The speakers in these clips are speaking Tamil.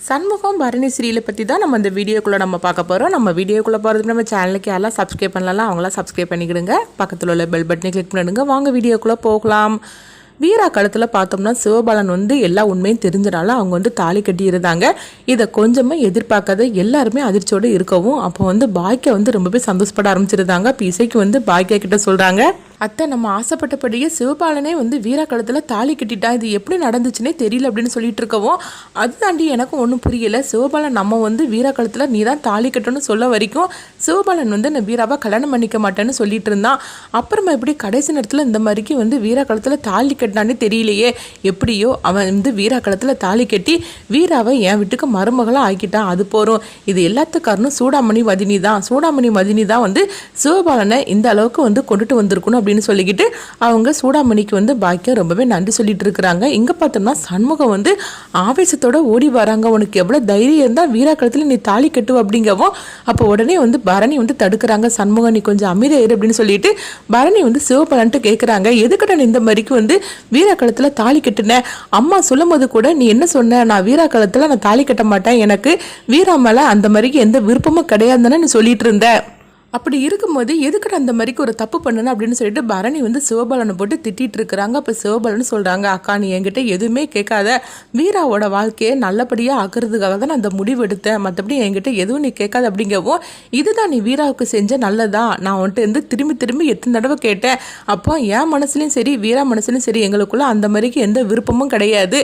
சண்முகம் பரணி சீரியலை பற்றி தான் நம்ம இந்த வீடியோக்குள்ளே நம்ம பார்க்க போகிறோம். நம்ம வீடியோக்குள்ளே போகிறதுக்கு நம்ம சேனலுக்கு யாரெல்லாம் சப்ஸ்கிரைப் பண்ணலாம் அவங்களாம் சப்ஸ்கிரைப் பண்ணிக்கிடுங்க. பக்கத்தில் உள்ள பெல் பட்டனை கிளிக் பண்ணிடுங்க. வாங்க வீடியோக்குள்ளே போகலாம். வீரா காலத்தில் பார்த்தோம்னா சிவபாலன் எல்லா உண்மையும் தெரிஞ்சனால அவங்க தாலி கட்டி இருந்தாங்க. இதை கொஞ்சமாக எதிர்பார்க்காத எல்லாருமே அதிர்ச்சியோடு இருக்கவும் அப்போ பாக்கியா ரொம்பவே சந்தோஷப்பட ஆரம்பிச்சிருந்தாங்க. இப்போ இசைக்கு பாக்கியா கிட்ட சொல்கிறாங்க, அத்தை நம்ம ஆசைப்பட்டபடியே சிவபாலனே வீரா காலத்தில் தாலி கட்டிட்டா, இது எப்படி நடந்துச்சுன்னே தெரியல அப்படின்னு சொல்லிட்டு இருக்கவும், அது தாண்டி எனக்கும் ஒன்றும் புரியலை. சிவபாலன் நம்ம வீரா காலத்தில் நீ தான் தாலி கட்டணும்னு சொல்ல வரைக்கும் சிவபாலன் நான் வீராவை கல்யாணம் பண்ணிக்க மாட்டேன்னு சொல்லிட்டு இருந்தான். அப்புறமா எப்படி கடைசி நேரத்தில் இந்த மாதிரிக்கு வீரா காலத்தில் தாலி கட்டினானே தெரியலையே. எப்படியோ அவன் வீரா காலத்தில் தாலி கட்டி வீராவை என் வீட்டுக்கு மருமகளாக ஆக்கிட்டான். அது போகிறோம். இது எல்லாத்துக்கு காரணம் சூடாமணி மதினி தான். சூடாமணி மதினி தான் சிவபாலனை இந்த அளவுக்கு கொண்டுட்டு வந்திருக்கணும் அப்படின்னு சொல்லிக்கிட்டு அவங்க சூடாமணிக்கு பாக்கியம் ரொம்பவே நன்றி சொல்லிட்டு இருக்கிறாங்க. இங்க பார்த்தோம்னா சண்முகம் ஆவேசத்தோட ஓடி வராங்க. உனக்கு எவ்வளவு தைரியம் இருந்தா வீரா காலத்துல நீ தாலி கட்டுவ அப்படிங்கவும் அப்போ உடனே பரணி தடுக்கிறாங்க. சண்முகம் நீ கொஞ்சம் அமைதியாயிரு அப்படின்னு சொல்லிட்டு பரணி சிவபாலன்ட்டு கேட்கறாங்க, எதுக்கிட்ட நீ இந்த மாதிரிக்கு வீரா காலத்துல தாலி கட்டுனேன்? அம்மா சொல்லும் போது கூட நீ என்ன சொன்ன? நான் வீரா காலத்துல நான் தாலி கட்ட மாட்டேன், எனக்கு வீரா மேல அந்த மாதிரிக்கு எந்த விருப்பமும் கிடையாதுன்னு நீ சொல்லிட்டு இருந்த. அப்படி இருக்கும்போது எதுக்கிட்ட அந்த மாதிரிக்கு ஒரு தப்பு பண்ணணும் அப்படின்னு சொல்லிட்டு பரணி சிவபாலனை போட்டு திட்டிட்டு இருக்கிறாங்க. அப்போ சிவபாலன் சொல்கிறாங்க, அக்கா நீ என்கிட்ட எதுவுமே கேட்காத, வீராவோட வாழ்க்கையை நல்லபடியாக ஆக்குறதுக்காக தான் நான் அந்த முடிவு எடுத்தேன், மற்றபடி என்கிட்ட எதுவும் நீ கேட்காத அப்படிங்கவும், இதுதான் நீ வீராவுக்கு செஞ்ச நல்லதா? நான் திரும்பி திரும்பி எத்தனை தடவை கேட்டேன். அப்போ என் மனசுலையும் சரி வீரா மனசுலையும் சரி எங்களுக்குள்ள அந்த மாதிரிக்கு எந்த விருப்பமும் கிடையாது.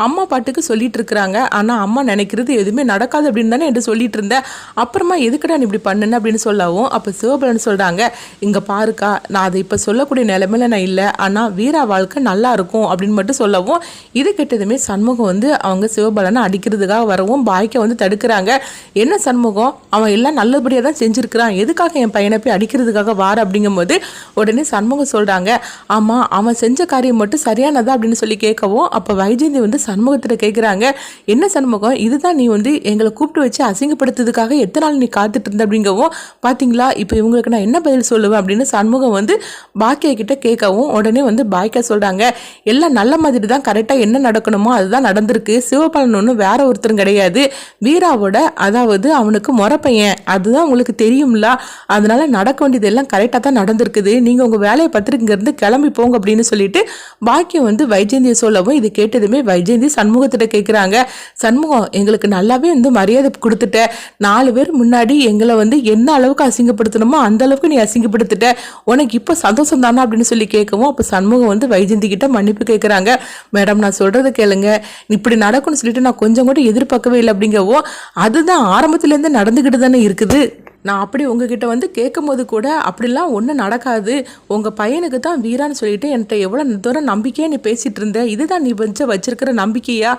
அம்மா பாட்டுக்கு சொல்லிட்டு இருக்கிறாங்க, ஆனால் அம்மா நினைக்கிறது எதுவுமே நடக்காது அப்படின்னு தானே என்று சொல்லிட்டு இருந்தேன். அப்புறமா எதுக்கிட்ட நீ இப்படி பண்ணுன்னு அப்படின்னு சொல்லவும் அப்போ சிவபாலன் சொல்கிறாங்க, இங்கே பாருக்கா நான் அதை இப்போ சொல்லக்கூடிய நிலைமையில நான் இல்லை, ஆனால் வீரா வாழ்க்கை நல்லா இருக்கும் அப்படின்னு மட்டும் சொல்லவும், இது கெட்டதுமே சண்முகம் அவங்க சிவபாலனை அடிக்கிறதுக்காக வரவும் பாய்க்க தடுக்கிறாங்க. என்ன சண்முகம், அவன் எல்லாம் நல்லபடியாக தான் செஞ்சுருக்கிறான், எதுக்காக என் பையனை போய் அடிக்கிறதுக்காக வார அப்படிங்கும்போது உடனே சண்முகம் சொல்கிறாங்க, ஆமாம் அவன் செஞ்ச காரியம் மட்டும் சரியானதா அப்படின்னு சொல்லி கேட்கவும் அப்போ வைஜெயந்தி சண்முகத்திட்ட கேட்குறாங்க, என்ன சண்முகம் இதுதான் நீ எங்களை கூப்பிட்டு வச்சு அசிங்கப்படுத்துறதுக்காக எத்தனை நாள் நீ காத்துட்டு இருந்த அப்படிங்கவும், பார்த்தீங்களா இப்போ இவங்களுக்கு நான் என்ன பதில் சொல்லுவேன் அப்படின்னு சண்முகம் பாக்கியா கிட்ட கேட்கவும் உடனே பாக்கியா சொல்கிறாங்க, எல்லாம் நல்ல மாதிரி தான், கரெக்டாக என்ன நடக்கணுமோ அதுதான் நடந்திருக்கு. சிவபாலன் ஒன்றும் வேற ஒருத்தரும் கிடையாது, வீராவோட அதாவது அவனுக்கு முறப்பையன், அதுதான் உங்களுக்கு தெரியும்ல, அதனால நடக்க வேண்டியது எல்லாம் கரெக்டாக தான் நடந்திருக்குது, நீங்கள் உங்கள் வேலையை பார்த்துட்டு இங்கேருந்து கிளம்பி போங்க அப்படின்னு சொல்லிட்டு பாக்கியம் வைஜெயந்தியை சொல்லவும், இது கேட்டதுமே வைஜெயந்தி சண்முகத்திட்ட கேட்குறாங்க, சண்முகம் எங்களுக்கு நல்லாவே மரியாதை கொடுத்துட்ட, 4 பேர் முன்னாடி எங்களை என்ன அளவுக்கு அசிங்கப்படுத்தணுமோ அந்த அளவுக்கு நீ அசிங்கப்படுத்திட்ட, உனக்கு இப்போ சந்தோஷம் தானா அப்படின்னு சொல்லி கேட்கவும் அப்போ சண்முகம் வைஜெயந்தி கிட்ட மன்னிப்பு கேட்குறாங்க. மேடம் நான் சொல்றதை கேளுங்க, இப்படி நடக்கும்னு சொல்லிட்டு நான் கொஞ்சம் கூட எதிர்பார்க்கவே இல்லை அப்படிங்கவும், அதுதான் ஆரம்பத்துலேருந்து நடந்துக்கிட்டு தானே இருக்குது, நான் அப்படி உங்ககிட்ட கேட்கும் போது கூட அப்படிலாம் ஒன்றும் நடக்காது, உங்கள் பையனுக்கு தான் வீரான்னு சொல்லிட்டு என்கிட்ட எவ்வளோ தூரம் நம்பிக்கையாக நீ பேசிகிட்டு இருந்த, இதுதான் நீ வச்சிருக்கிற நம்பிக்கையா?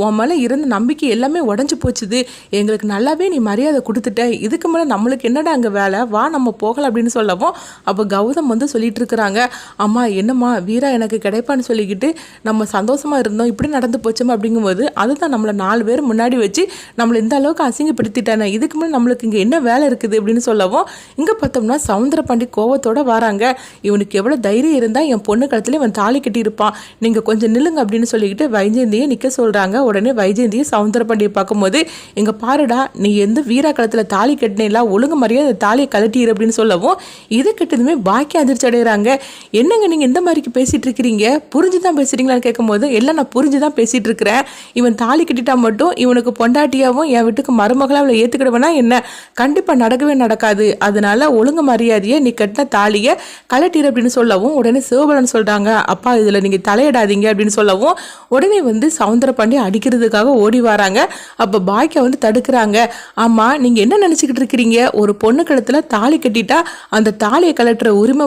உன் மேலே இருந்த நம்பிக்கை எல்லாமே உடஞ்சி போச்சுது, எங்களுக்கு நல்லாவே நீ மரியாதை கொடுத்துட்ட, இதுக்கு மேலே நம்மளுக்கு என்னடா அங்கே வேலை, வா நம்ம போகலாம் அப்படின்னு சொல்லவும் அப்போ கௌதம் சொல்லிட்டு இருக்கிறாங்க, அம்மா என்னம்மா வீரா எனக்கு கிடைப்பான்னு சொல்லிக்கிட்டு நம்ம சந்தோஷமாக இருந்தோம், இப்படி நடந்து போச்சோமா அப்படிங்கும்போது அதுதான் நம்மளை 4 பேர் முன்னாடி வச்சு நம்மளை இந்த அளவுக்கு அசிங்கப்படுத்திட்டானே, இதுக்கு மேலே நம்மளுக்கு இங்கே என்ன வேலை இருக்குது அப்படின்னு சொல்லவும் இங்க பார்த்தோம்னா சவுந்தரபாண்டி கோவத்தோட வராங்க, இவனுக்கு எவ்வளவு தைரியம் இருந்தா என் பொண்ணு கழுத்துல இவன் தாலி கட்டி இருப்பான், நீங்க கொஞ்சம் நில்லுங்க அப்படின்னு சொல்லிக்கிட்டு வைஜெயந்தியை நிக்க சொல்றாங்க. உடனே வைஜெயந்தியை சவுந்தரபாண்டியை பார்க்கும்போது, இங்க பாருடா நீ வீரா கழுத்துல தாலி கட்டினீங்களா, ஒழுங்கு மரியாதை தாலியை கழட்டிடு அப்படின்னு சொல்லவும் இது கிட்டதுமே பாக்கி அதிர்ச்சி அடைகிறாங்க. என்னங்க நீங்க இந்த மாதிரிக்கு பேசிட்டு இருக்கிறீங்க, புரிஞ்சுதான் பேசுறீங்களான்னு கேட்கும் போது, எல்லாம் நான் புரிஞ்சுதான் பேசிட்டு இருக்கிறேன், இவன் தாலி கட்டிட்டா மட்டும் இவனுக்கு பொண்டாட்டியாவும் என் வீட்டுக்கு மருமகளா அவளை ஏத்துக்கிடுவேனா என்ன, கண்டிப்பா நடக்கவே நடக்காது, அதனால ஒழுங்கு மரியாதையை நீ கட்டின தாலியை கலட்டிடு அப்படின்னு சொல்லவும் உடனே சிவபாலன் சொல்றாங்க, அப்பா இதுல நீங்க தலையிடாதீங்க அப்படின்னு சொல்லவும் உடனே சவுந்தரபாண்டி அடிக்கிறதுக்காக ஓடி வராங்க. அப்ப பாக்கியா தடுக்கிறாங்க, ஆமா நீங்க என்ன நினைச்சுக்கிட்டு இருக்கிறீங்க, ஒரு பொண்ணு கழுத்துல தாலி கட்டிட்டா அந்த தாலியை கலட்டுற உரிமை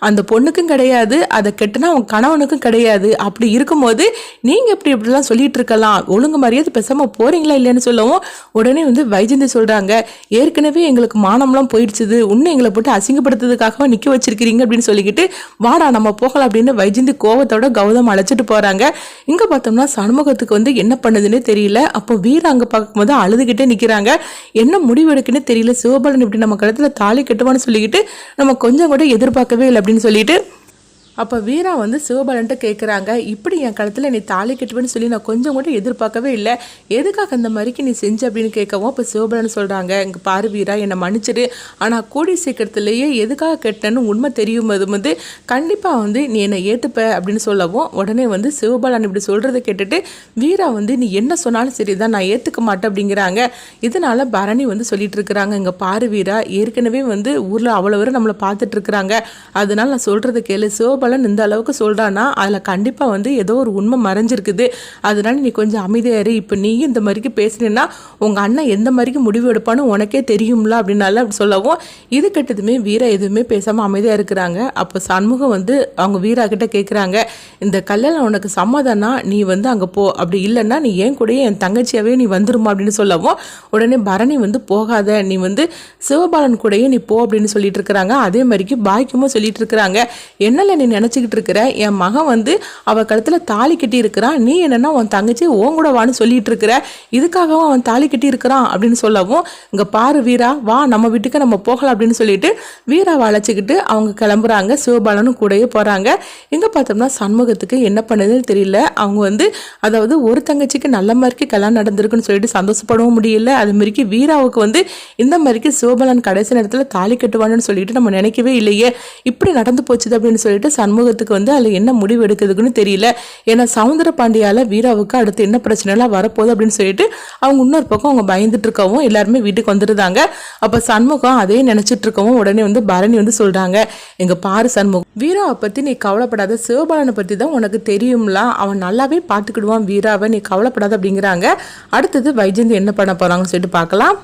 அந்த பொண்ணுக்கும் கிடையாது, அதை கட்டினா அவங்க கணவனுக்கும் கிடையாது, அப்படி இருக்கும்போது நீங்க இப்படிலாம் சொல்லிட்டு இருக்கலாம், ஒழுங்கு மரியாதை பேசாம போறீங்களா இல்லைன்னு சொல்லவும் உடனே வைஜெயந்தி சொல்றாங்க, ஏற்கனவே எங்களுக்கு மானம்லாம் போயிடுச்சுது, இன்னும் எங்களை போட்டு அசிங்கப்படுத்துறதுக்காக நிக்க வச்சிருக்கிறீங்க அப்படின்னு சொல்லிக்கிட்டு வாடா நம்ம போகலாம் அப்படின்னு வைஜெயந்தி கோவத்தோட கௌதம் அழைச்சிட்டு போறாங்க. இங்க பார்த்தோம்னா சண்முகத்துக்கு என்ன பண்ணுதுன்னு தெரியல. அப்போ வீரா அங்க பார்க்கும்போது அழுதுகிட்டே நிக்கிறாங்க, என்ன முடிவு எடுக்குன்னு தெரியல, சிவபாலன் இப்படி நம்ம கழுத்துல தாலி கட்டுவான்னு சொல்லிக்கிட்டு நம்ம கொஞ்சம் கூட எதிர்பார்க்கவே இல்லை அப்படின்னு சொல்லிட்டு அப்போ வீரா வந்து சிவபாலன்ட்ட கேட்குறாங்க, இப்படி என் கழுத்தில் நீ தாலி கட்டுவேன்னு சொல்லி நான் கொஞ்சம் கூட எதிர்பார்க்கவே இல்லை, எதுக்காக அந்த மாதிரிக்கு நீ செஞ்ச அப்படின்னு கேட்கவும் அப்போ சிவபாலன் சொல்கிறாங்க, இங்கே பாரு வீரா என்னை மன்னிச்சிடு, ஆனால் கூடி சீக்கிரத்துலேயே எதுக்காக கெட்டேன்னு உண்மை தெரியும் போது வந்து கண்டிப்பாக வந்து நீ என்னை ஏற்றுப்ப அப்படின்னு சொல்லவும் உடனே வந்து சிவபாலன் இப்படி சொல்கிறத கேட்டுட்டு வீரா வந்து நீ என்ன சொன்னாலும் சரி தான் நான் ஏற்றுக்க மாட்டேன் அப்படிங்கிறாங்க. இதனால் பரணி வந்து சொல்லிட்டு இருக்கிறாங்க, இங்கே பாரு வீரா ஏற்கனவே வந்து ஊரில் அவ்வளோ வரை நம்மளை பார்த்துட்டு இருக்கிறாங்க, அதனால நான் சொல்கிறத கேளு, சிவபாலன் இந்த அளவுக்கு சொல்கிறான்னா அதில் கண்டிப்பாக வந்து ஏதோ ஒரு உண்மை மறைஞ்சிருக்குது, அதனால நீ கொஞ்சம் அமைதியாரு, இப்போ நீ இந்த மாதிரிக்கு பேசுனேன்னா உங்கள் அண்ணன் எந்த மாதிரிக்கு முடிவு எடுப்பான்னு உனக்கே தெரியும்ல அப்படின்னால அப்படி சொல்லவும் இது கெட்டதுமே வீரா எதுவுமே பேசாமல் அமைதியாக இருக்கிறாங்க. அப்போ சண்முகம் வந்து அவங்க வீரா கிட்ட கேட்குறாங்க, இந்த கல்யாணம் உனக்கு சம்மதம்னா நீ வந்து அங்கே போ, அப்படி இல்லைன்னா நீ ஏன் கூடயே என் தங்கச்சியாவே நீ வந்துருமா அப்படின்னு சொல்லவும் உடனே பரணி வந்து போகாத, நீ வந்து சிவபாலன் கூடயே நீ போ அப்படின்னு சொல்லிட்டு இருக்கிறாங்க. அதே மாதிரிக்கு பாய்க்குமோ சொல்லிட்டு இருக்கிறாங்க, என்னல நீ நினச்சிக்கிட்டு இருக்கிற, என் மகன் வந்து அவள் கழுத்தில் தாலி கட்டி இருக்கிறான், நீ என்னன்னா உன் தங்கச்சி ஓன் கூட வான்னு சொல்லிட்டு இருக்கிற, இதுக்காகவும் அவன் தாலி கட்டி இருக்கிறான் அப்படின்னு சொல்லவும் இங்கே பாரு வீரா வா நம்ம வீட்டுக்கு நம்ம போகலாம் அப்படின்னு சொல்லிட்டு வீராவை அழைச்சிக்கிட்டு அவங்க கிளம்புறாங்க. சிவபாலனும் கூடயே போகிறாங்க. இங்கே பார்த்தோம்னா சண்முகத்துக்கு என்ன பண்ணுதுன்னு தெரியல, அவங்க வந்து அதாவது ஒரு தங்கச்சிக்கு நல்ல மாதிரிக்கு கல்யாணம் நடந்திருக்குன்னு சொல்லிட்டு சந்தோஷப்படவும் முடியல, அது மாதிரிக்கு வீராவுக்கு வந்து இந்த மாதிரிக்கு சிவபாலன் கடைசி நேரத்தில் தாலி கட்டுவான்னு சொல்லிட்டு நம்ம நினைக்கவே இல்லையே, இப்படி நடந்து போச்சுது அப்படின்னு சொல்லிட்டு சண்முகத்துக்கு வந்து அதில் என்ன முடிவு எடுக்கிறதுக்குன்னு தெரியல. ஏன்னா சவுந்தர பாண்டியால வீராவுக்கு அடுத்து என்ன பிரச்சனைலாம் வரப்போகுது அப்படின்னு சொல்லிட்டு அவங்க இன்னொரு பக்கம் அவங்க பயந்துட்டு இருக்கவும் எல்லாருமே வீட்டுக்கு வந்துருந்தாங்க. அப்போ சண்முகம் அதே நினைச்சிட்டு இருக்கவும் உடனே வந்து பரணி வந்து சொல்றாங்க, எங்க பாரு சண்முகம், வீராவை பத்தி நீ கவலைப்படாத, சிவபாலனை பத்தி தான் உனக்கு தெரியும்ல, அவன் நல்லாவே பார்த்துக்கிடுவான் வீராவை, நீ கவலைப்படாத அப்படிங்கிறாங்க. அடுத்தது வைஜெயந்தி என்ன பண்ண போறாங்கன்னு சொல்லிட்டு பார்க்கலாம்.